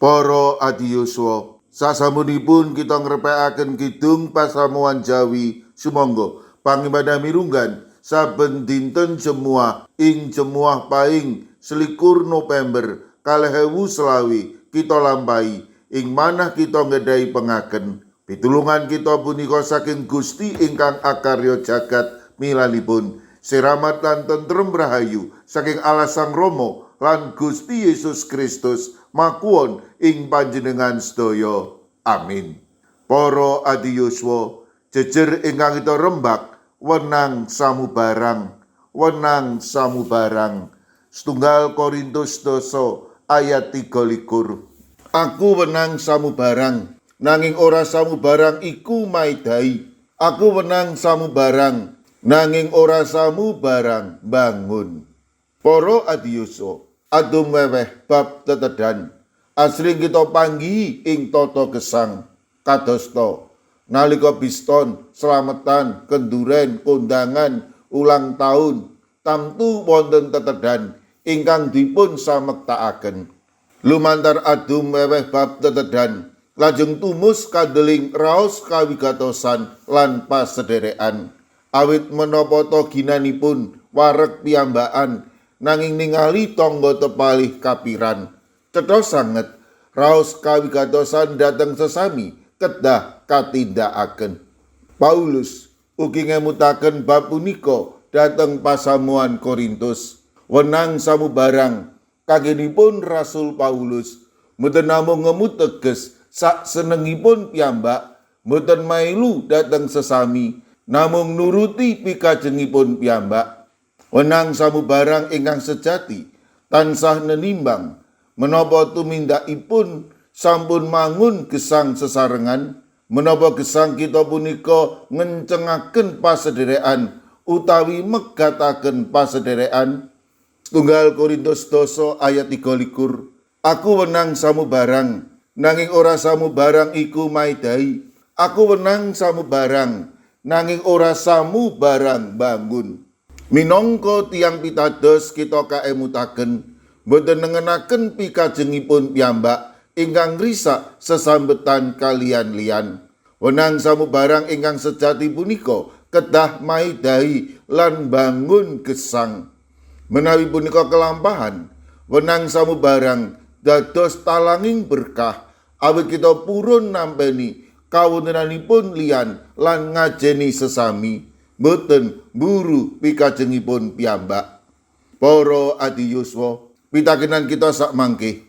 Para adiyuswa, sasampunipun kita ngrepekaken kidung pasamuan Jawi sumangga pangibadah mirunggan saben dinten Jemuah ing Jemuah Paing 21 November 2020 kita lampahi ing manah kita ngedai pengaken pitulungan kita punika saking Gusti ingkang akarya jagat milalipun siramat lan tentrem rahayu saking Allah Sang Rama lan Gusti Yesus Kristus makuwon ing panjenengan sedaya. Amin. Para adiyuswa, jejer ingkang kita rembak wenang samubarang. Setunggal Korintus 12 ayat 13. Aku wenang samubarang, nanging ora samubarang iku maidai. Aku wenang samubarang, nanging ora samubarang bangun. Para adiyuswa, adum weweh bab tetedan asring kita panggihi ing tata gesang kadosta nalika biston slametan kenduren kondangan ulang tahun tamtu wonten tetedan ingkang dipun samektakaken lumantar adum weweh bab tetedan lajeng tumus kandeling raos kawigatosan lan pasederekan awit menapa to ginanipun wareg piyambakan nanging ningali tangga tepalih kapiran cetha sanget raos kawigatosan dhateng sesami kedah katindakaken. Paulus ugi ngemutaken bab punika dhateng pasamuan Korintus. Wenang samubarang kanggenipun Rasul Paulus mboten namung ngemut teges sak senengipun piyambak mboten mailu dhateng sesami namung nuruti pikajengipun piyambak. Wenang samubarang ingkang sejati tansah nenimbang menapa tumindakipun sampun mangun gesang sesarengan menapa gesang kita punika ngencengaken pasederekan utawi megataken pasederekan. Setunggal Korintus 12 ayat 13. Aku wenang samubarang nanging ora samubarang iku maidai. Aku wenang samubarang nanging ora samubarang bangun. Minangka tiyang pitados kita kaemutaken boten nengenaken pikajengipun piyambak ingkang risak sesambetan kalian liyan. Wenang samubarang ingkang sejati punika kedah maidai lan bangun gesang. Menawi punika kelampahan, wenang samubarang dados talanging berkah awit kita purun nampeni kawontenanipun liyan lan ngajeni sesami. Boten buru pikajengipun piyambak. Para adiyuswa, pitakenan kita sak mangke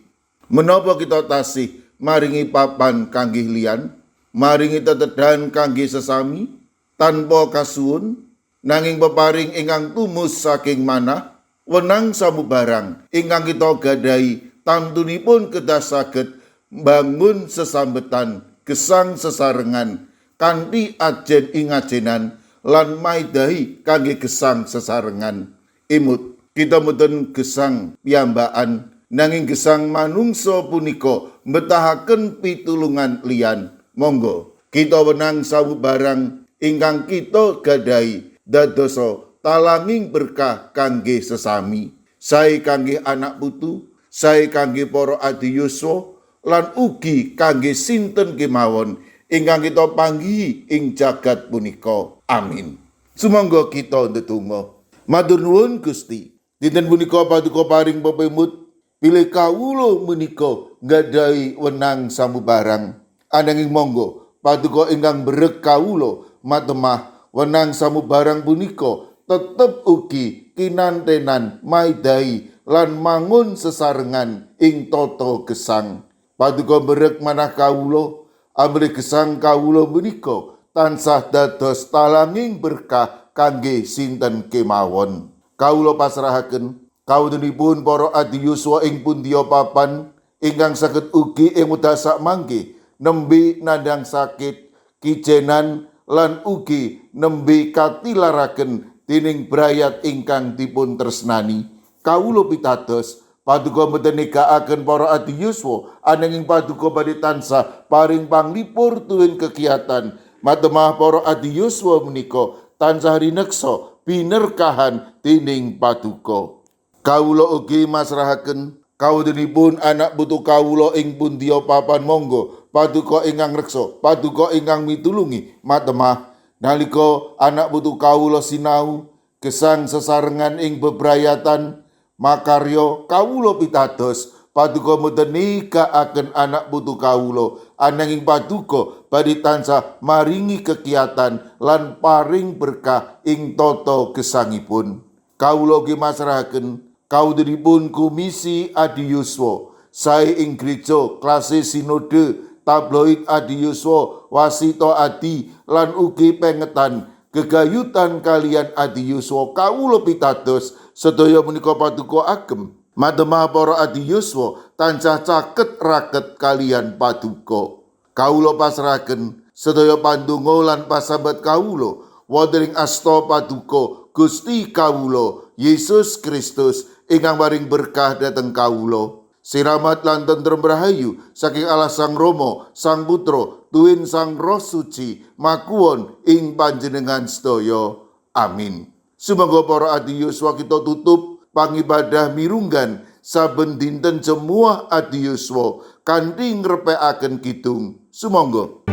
menapa kita tasih maringi papan kangge liyan, maringi tetedan kangge sesami tanpa kasuwun nanging peparing ingkang tumus saking manah wenang samubarang ingkang kita gadahi tantunipun kedah saged mbangun sesambetan gesang sesarengan kanthi ajen ing ajenan lan maidahi kangge gesang sesarengan. Imut kita mboten gesang piyambakan nanging gesang manungsa punika mbetahaken pitulungan liyan. Monggo kita wenang samubarang ingkang kita gadahi dadosa talanging berkah kangge sesami, sae kangge anak putu, sae kangge para adiyuswa lan ugi kangge sinten kemawon ingkang kita panggihi ing jagat punika. Amin. Sumangga kita ndedonga. Matur nuwun Gusti, dinten punika paduka paring pepemut pilih kawula menika nggadahi wenang samubarang. Ananging monggo paduka ingkang berek kawula matemah wenang samubarang punika tetep ugi kinantenan maidai lan mangun sesarengan ing tata gesang. Paduka berek manah kawula amrih gesang kawula menika tansah dados talanging berkah kangge sinten kemawon. Kawula pasrahaken kawontenipun para adiyuswa ing pundiya papan ingkang saged ugi ing wekdal sak mangke nembe nandhang sakit, kijenan lan ugi nembe katilaraken dening brayat ingkang dipun tresnani. Kawula pitados paduka mboten negakaken para adiyuswa ananging paduka badhe tansah paring panglipur tuwin kegiatan matemah para adiyuswa menika tansah rineksa binerkahan dening paduka. Kawula ugi masrahaken Kawedinipun anak putu kawula ing pundiya papan monggo paduka ingkang reksa paduka ingkang mitulungi matemah nalika anak putu kawula sinau gesang sesarengan ing bebrayatan makarya kawula pitados paduka mboten nikaaken anak putu kawula ananging paduka badhe tansah maringi kekiatan lan paring berkah ing tata gesangipun. Kawula ugi masrahaken kawedinipun Komisi Adi Yuswa sae ing gereja klase sinode tabloid Adi Yuswa wasita adi lan ugi pengetan gegayutan kalian Adi Yuswa kawula pitados sedaya menika paduka agem mademah para Adi Yuswa tansah caket raket kalian paduka. Kawula pasrahaken sedaya pandonga lan pasambat kawula wonten ing asta paduka Gusti kawula Yesus Kristus ingkang paring berkah dhateng kawula. Siramat lan tentrem rahayu saking Allah Sang Rama, Sang Putra, tuwin Sang Roh Suci makuwon ing panjenengan sedaya. Amin. Sumangga para Adi Yuswa kita tutup pangibadah mirunggan saben dinten Jemuah Adi Yuswa kanthi ngrepekaken kidung. Sumangga